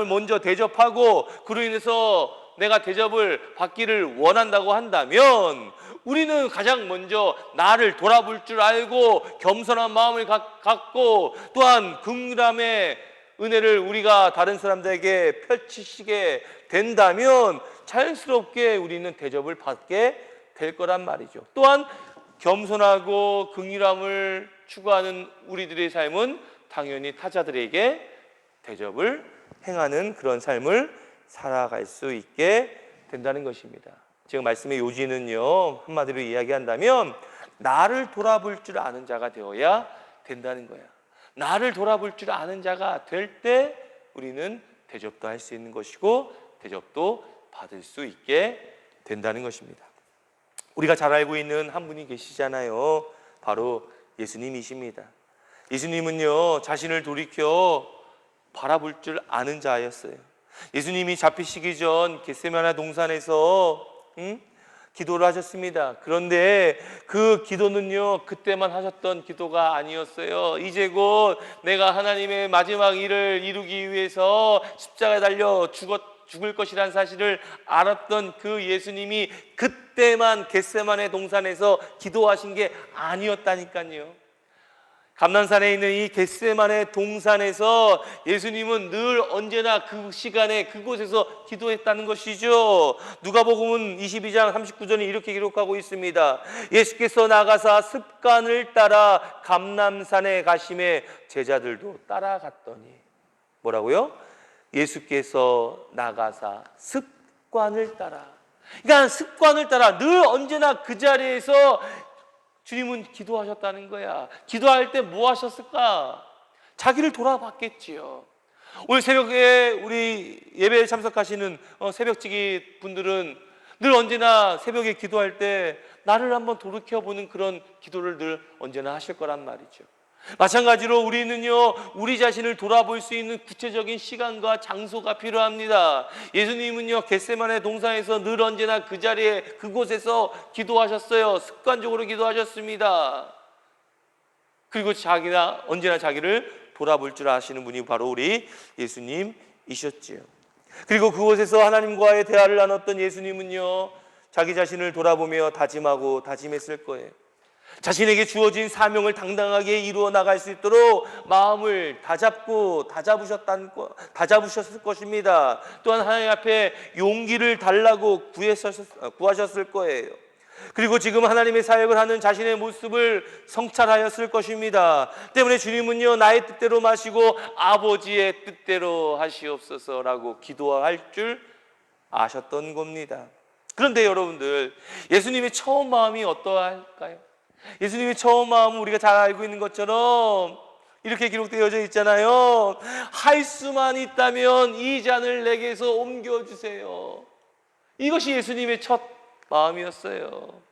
먼저 대접하고 그로 인해서 내가 대접을 받기를 원한다고 한다면 우리는 가장 먼저 나를 돌아볼 줄 알고 겸손한 마음을 갖고 또한 긍휼함의 은혜를 우리가 다른 사람들에게 펼치시게 된다면 자연스럽게 우리는 대접을 받게 될 거란 말이죠. 또한 겸손하고 긍휼함을 추구하는 우리들의 삶은 당연히 타자들에게 대접을 행하는 그런 삶을 살아갈 수 있게 된다는 것입니다. 지금 말씀의 요지는요, 한마디로 이야기한다면 나를 돌아볼 줄 아는 자가 되어야 된다는 거야. 나를 돌아볼 줄 아는 자가 될 때 우리는 대접도 할 수 있는 것이고 대접도 받을 수 있게 된다는 것입니다. 우리가 잘 알고 있는 한 분이 계시잖아요. 바로 예수님이십니다. 예수님은요, 자신을 돌이켜 바라볼 줄 아는 자였어요. 예수님이 잡히시기 전 겟세마네 동산에서 기도를 하셨습니다. 그런데 그 기도는요, 그때만 하셨던 기도가 아니었어요. 이제 곧 내가 하나님의 마지막 일을 이루기 위해서 십자가에 달려 죽을 것이라는 사실을 알았던 그 예수님이 그때만 겟세마네 동산에서 기도하신 게 아니었다니까요. 감난산에 있는 이 겟세마네 동산에서 예수님은 늘 언제나 그 시간에 그곳에서 기도했다는 것이죠. 누가복음 22장 39절에 이렇게 기록하고 있습니다. 예수께서 나가사 습관을 따라 감난산에 가심에 제자들도 따라갔더니, 뭐라고요? 예수께서 나가사 습관을 따라, 그러니까 습관을 따라 늘 언제나 그 자리에서 주님은 기도하셨다는 거야. 기도할 때 뭐 하셨을까? 자기를 돌아봤겠지요. 오늘 새벽에 우리 예배에 참석하시는 새벽지기 분들은 늘 언제나 새벽에 기도할 때 나를 한번 돌이켜보는 그런 기도를 늘 언제나 하실 거란 말이죠. 마찬가지로 우리는요, 우리 자신을 돌아볼 수 있는 구체적인 시간과 장소가 필요합니다. 예수님은요, 겟세마네 동산에서 늘 언제나 그 자리에 그곳에서 기도하셨어요. 습관적으로 기도하셨습니다. 그리고 언제나 자기를 돌아볼 줄 아시는 분이 바로 우리 예수님이셨지요. 그리고 그곳에서 하나님과의 대화를 나눴던 예수님은요, 자기 자신을 돌아보며 다짐하고 다짐했을 거예요. 자신에게 주어진 사명을 당당하게 이루어 나갈 수 있도록 마음을 다잡으셨을 것입니다. 또한 하나님 앞에 용기를 달라고 구하셨을 거예요. 그리고 지금 하나님의 사역을 하는 자신의 모습을 성찰하였을 것입니다. 때문에 주님은요, 나의 뜻대로 마시고 아버지의 뜻대로 하시옵소서라고 기도할 줄 아셨던 겁니다. 그런데 여러분들, 예수님의 처음 마음이 어떠할까요? 예수님의 처음 마음은 우리가 잘 알고 있는 것처럼 이렇게 기록되어져 있잖아요. 할 수만 있다면 이 잔을 내게서 옮겨주세요. 이것이 예수님의 첫 마음이었어요.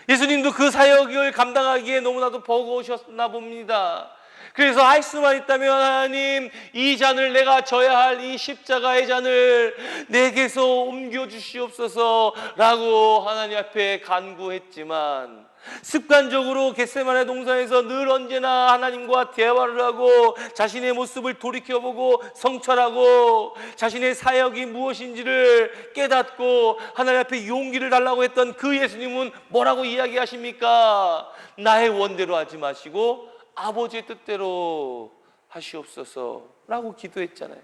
예수님도 그 사역을 감당하기에 너무나도 버거우셨나 봅니다. 그래서 할 수만 있다면 하나님, 이 잔을 내가 져야 할 이 십자가의 잔을 내게서 옮겨주시옵소서 라고 하나님 앞에 간구했지만, 습관적으로 겟세마네 동산에서 늘 언제나 하나님과 대화를 하고 자신의 모습을 돌이켜보고 성찰하고 자신의 사역이 무엇인지를 깨닫고 하나님 앞에 용기를 달라고 했던 그 예수님은 뭐라고 이야기하십니까? 나의 원대로 하지 마시고 아버지의 뜻대로 하시옵소서라고 기도했잖아요.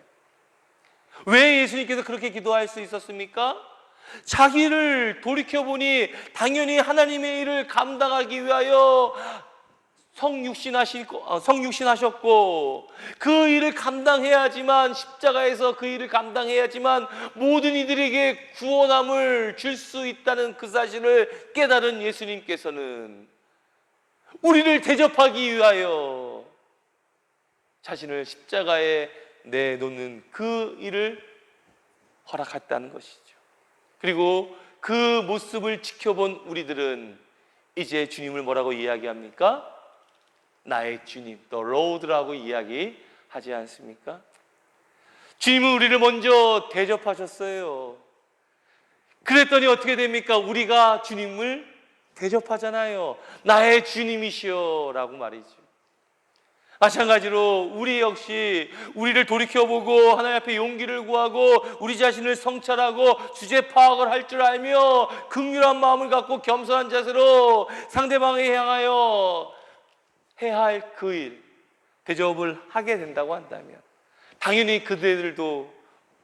왜 예수님께서 그렇게 기도할 수 있었습니까? 자기를 돌이켜보니 당연히 하나님의 일을 감당하기 위하여 성육신하셨고 그 일을 감당해야지만, 십자가에서 그 일을 감당해야지만 모든 이들에게 구원함을 줄 수 있다는 그 사실을 깨달은 예수님께서는 우리를 대접하기 위하여 자신을 십자가에 내놓는 그 일을 허락했다는 것이죠. 그리고 그 모습을 지켜본 우리들은 이제 주님을 뭐라고 이야기합니까? 나의 주님, The Lord라고 이야기하지 않습니까? 주님은 우리를 먼저 대접하셨어요. 그랬더니 어떻게 됩니까? 우리가 주님을 대접하잖아요. 나의 주님이시여 라고 말이죠. 마찬가지로 우리 역시 우리를 돌이켜보고 하나님 앞에 용기를 구하고 우리 자신을 성찰하고 주제 파악을 할 줄 알며 긍휼한 마음을 갖고 겸손한 자세로 상대방에 향하여 해야 할 그 일, 대접을 하게 된다고 한다면 당연히 그들도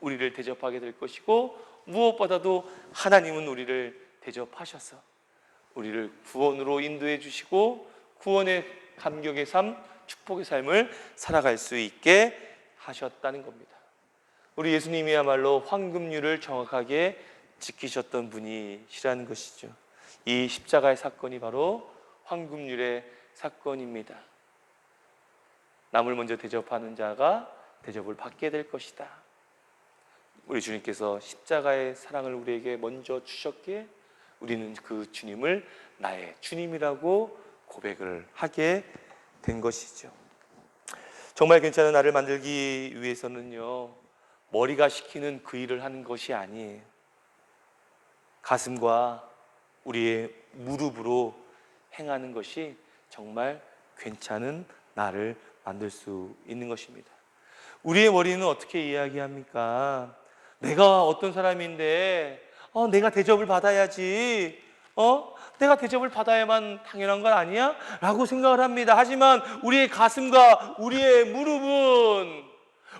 우리를 대접하게 될 것이고, 무엇보다도 하나님은 우리를 대접하셔서 우리를 구원으로 인도해 주시고 구원의 감격의 삶, 축복의 삶을 살아갈 수 있게 하셨다는 겁니다. 우리 예수님이야말로 황금률을 정확하게 지키셨던 분이시라는 것이죠. 이 십자가의 사건이 바로 황금률의 사건입니다. 남을 먼저 대접하는 자가 대접을 받게 될 것이다. 우리 주님께서 십자가의 사랑을 우리에게 먼저 주셨기에 우리는 그 주님을 나의 주님이라고 고백을 하게 된 것이죠. 정말 괜찮은 나를 만들기 위해서는요, 머리가 시키는 그 일을 하는 것이 아니에요. 가슴과 우리의 무릎으로 행하는 것이 정말 괜찮은 나를 만들 수 있는 것입니다. 우리의 머리는 어떻게 이야기합니까? 내가 어떤 사람인데 내가 대접을 받아야지, 내가 대접을 받아야만 당연한 건 아니야? 라고 생각을 합니다. 하지만 우리의 가슴과 우리의 무릎은,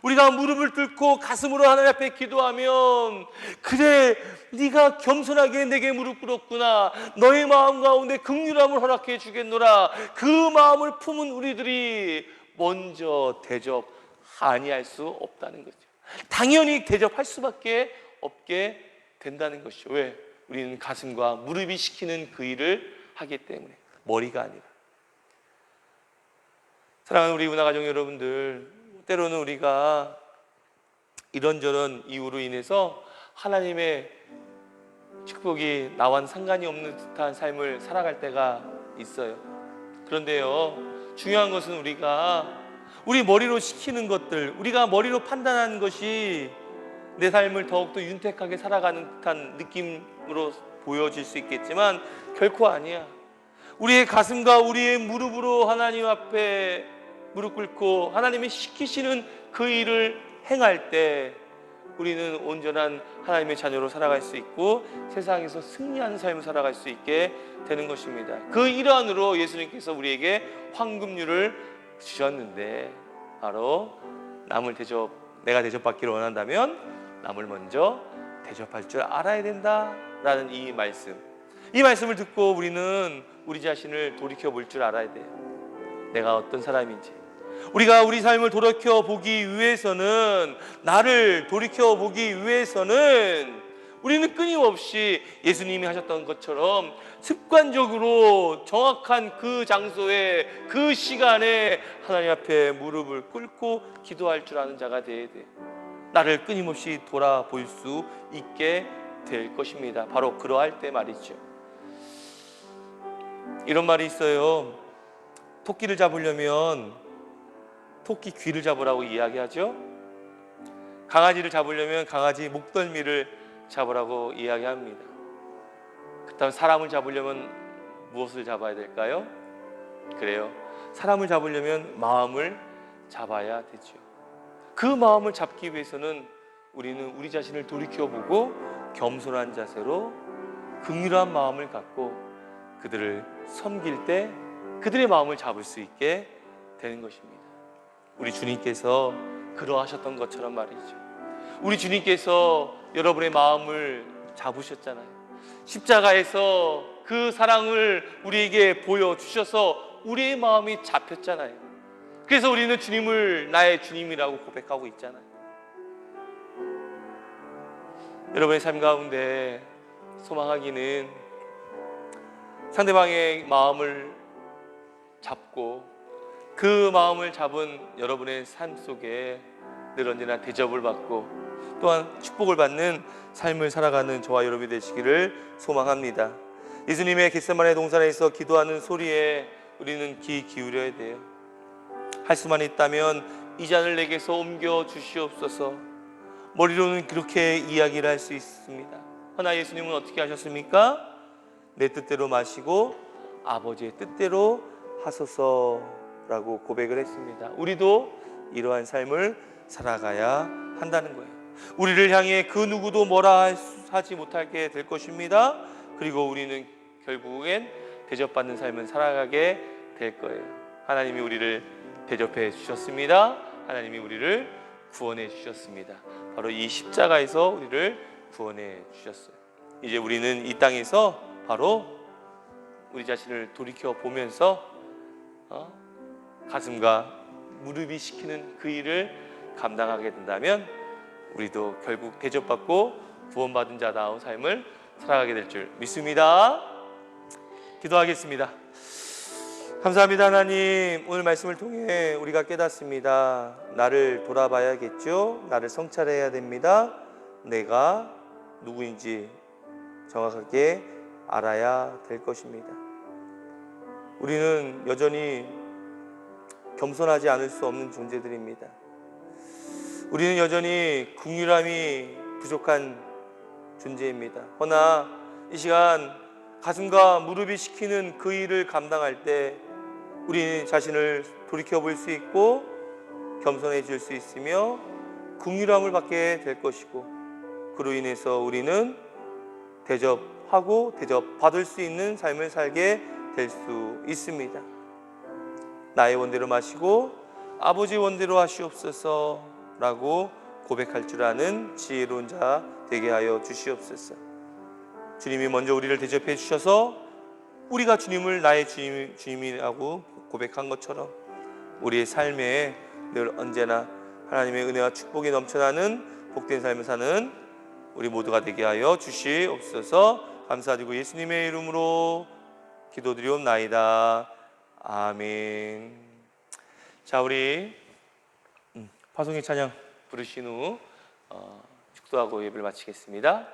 우리가 무릎을 꿇고 가슴으로 하나님 앞에 기도하면, 그래 네가 겸손하게 내게 무릎 꿇었구나, 너의 마음 가운데 긍휼함을 허락해 주겠노라, 그 마음을 품은 우리들이 먼저 대접 아니할 수 없다는 거죠. 당연히 대접할 수밖에 없게 된다는 것이죠. 왜? 우리는 가슴과 무릎이 시키는 그 일을 하기 때문에, 머리가 아니라. 사랑하는 우리 문화가족 여러분들, 때로는 우리가 이런저런 이유로 인해서 하나님의 축복이 나와는 상관이 없는 듯한 삶을 살아갈 때가 있어요. 그런데요, 중요한 것은 우리가 우리 머리로 시키는 것들, 우리가 머리로 판단하는 것이 내 삶을 더욱더 윤택하게 살아가는 듯한 느낌으로 보여질 수 있겠지만 결코 아니야. 우리의 가슴과 우리의 무릎으로 하나님 앞에 무릎 꿇고 하나님이 시키시는 그 일을 행할 때 우리는 온전한 하나님의 자녀로 살아갈 수 있고 세상에서 승리하는 삶을 살아갈 수 있게 되는 것입니다. 그 일환으로 예수님께서 우리에게 황금률을 주셨는데, 바로 남을 내가 대접받기를 원한다면 남을 먼저 대접할 줄 알아야 된다라는 이 말씀을 듣고 우리는 우리 자신을 돌이켜 볼 줄 알아야 돼요. 내가 어떤 사람인지. 우리가 우리 삶을 돌이켜 보기 위해서는, 나를 돌이켜 보기 위해서는 우리는 끊임없이 예수님이 하셨던 것처럼 습관적으로 정확한 그 장소에, 그 시간에 하나님 앞에 무릎을 꿇고 기도할 줄 아는 자가 되어야 돼요. 나를 끊임없이 돌아볼 수 있게 될 것입니다. 바로 그러할 때 말이죠. 이런 말이 있어요. 토끼를 잡으려면 토끼 귀를 잡으라고 이야기하죠. 강아지를 잡으려면 강아지 목덜미를 잡으라고 이야기합니다. 그렇다면 사람을 잡으려면 무엇을 잡아야 될까요? 그래요, 사람을 잡으려면 마음을 잡아야 되죠. 그 마음을 잡기 위해서는 우리는 우리 자신을 돌이켜보고 겸손한 자세로 긍휼한 마음을 갖고 그들을 섬길 때 그들의 마음을 잡을 수 있게 되는 것입니다. 우리 주님께서 그러하셨던 것처럼 말이죠. 우리 주님께서 여러분의 마음을 잡으셨잖아요. 십자가에서 그 사랑을 우리에게 보여주셔서 우리의 마음이 잡혔잖아요. 그래서 우리는 주님을 나의 주님이라고 고백하고 있잖아요. 여러분의 삶 가운데 소망하기는 상대방의 마음을 잡고 그 마음을 잡은 여러분의 삶 속에 늘 언제나 대접을 받고 또한 축복을 받는 삶을 살아가는 저와 여러분이 되시기를 소망합니다. 예수님의 겟세마네 동산에서 기도하는 소리에 우리는 귀 기울여야 돼요. 할 수만 있다면 이 잔을 내게서 옮겨 주시옵소서. 머리로는 그렇게 이야기를 할 수 있습니다. 그러나 예수님은 어떻게 하셨습니까? 내 뜻대로 마시고 아버지의 뜻대로 하소서 라고 고백을 했습니다. 우리도 이러한 삶을 살아가야 한다는 거예요. 우리를 향해 그 누구도 뭐라 하지 못하게 될 것입니다. 그리고 우리는 결국엔 대접받는 삶을 살아가게 될 거예요. 하나님이 우리를 대접해 주셨습니다. 하나님이 우리를 구원해 주셨습니다. 바로 이 십자가에서 우리를 구원해 주셨어요. 이제 우리는 이 땅에서 바로 우리 자신을 돌이켜 보면서 가슴과 무릎이 시키는 그 일을 감당하게 된다면 우리도 결국 대접받고 구원받은 자다운 삶을 살아가게 될 줄 믿습니다. 기도하겠습니다. 감사합니다. 하나님, 오늘 말씀을 통해 우리가 깨닫습니다. 나를 돌아봐야겠죠. 나를 성찰해야 됩니다. 내가 누구인지 정확하게 알아야 될 것입니다. 우리는 여전히 겸손하지 않을 수 없는 존재들입니다. 우리는 여전히 긍휼함이 부족한 존재입니다. 허나 이 시간 가슴과 무릎이 시키는 그 일을 감당할 때 우리 자신을 돌이켜볼 수 있고 겸손해질 수 있으며 긍휼함을 받게 될 것이고, 그로 인해서 우리는 대접하고 대접받을 수 있는 삶을 살게 될 수 있습니다. 나의 원대로 마시고 아버지 원대로 하시옵소서 라고 고백할 줄 아는 지혜로운 자 되게 하여 주시옵소서. 주님이 먼저 우리를 대접해 주셔서 우리가 주님을 나의 주님이라고 고백한 것처럼 우리의 삶에 늘 언제나 하나님의 은혜와 축복이 넘쳐나는 복된 삶을 사는 우리 모두가 되게 하여 주시옵소서. 감사드리고 예수님의 이름으로 기도드리옵나이다. 아멘. 자, 우리 파송의 찬양 부르신 후 축도하고 예배를 마치겠습니다.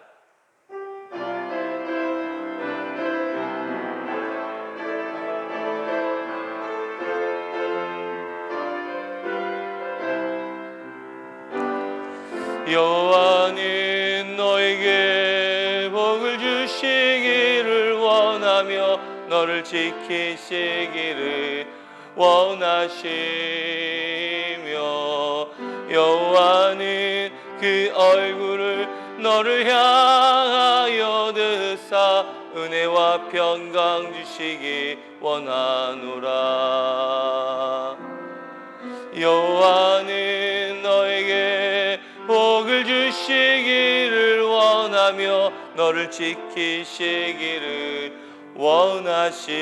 여호와는 너에게 복을 주시기를 원하며 너를 지키시기를 원하시며, 여호와는 그 얼굴을 너를 향하여 드사 은혜와 평강 주시기 원하노라. 여호와는 너에게 복을 주시기를 원하며 너를 지키시기를 원하시며,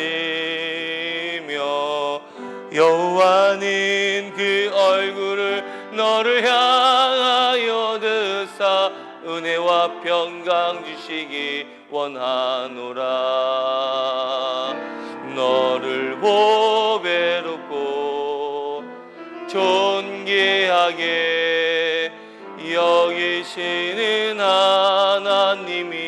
여호와는 그 얼굴을 너를 향하여 드사 은혜와 평강 주시기 원하노라. 너를 보배롭고 존귀하게 여기시는 하나님이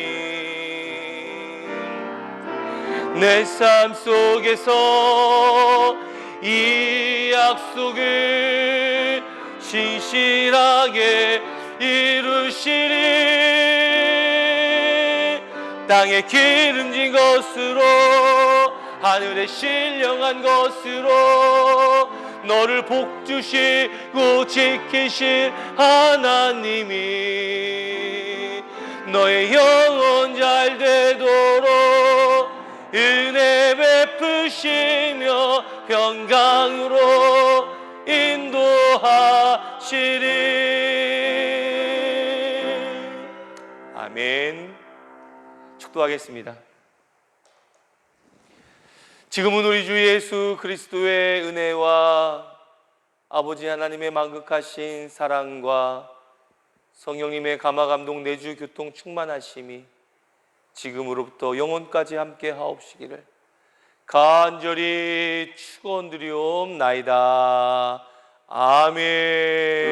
내 삶 속에서 이 약속을 신실하게 이루시리. 땅에 기름진 것으로 하늘에 신령한 것으로 너를 복주시고 지키실 하나님이 너의 영혼 잘 되도록 은혜 베푸시며 평강으로 인도하시리. 아멘. 축도하겠습니다. 지금은 우리 주 예수 그리스도의 은혜와 아버지 하나님의 만극하신 사랑과 성령님의 감화감동 내주 교통 충만하심이 지금으로부터 영원까지 함께 하옵시기를 간절히 축원드리옵나이다. 아멘.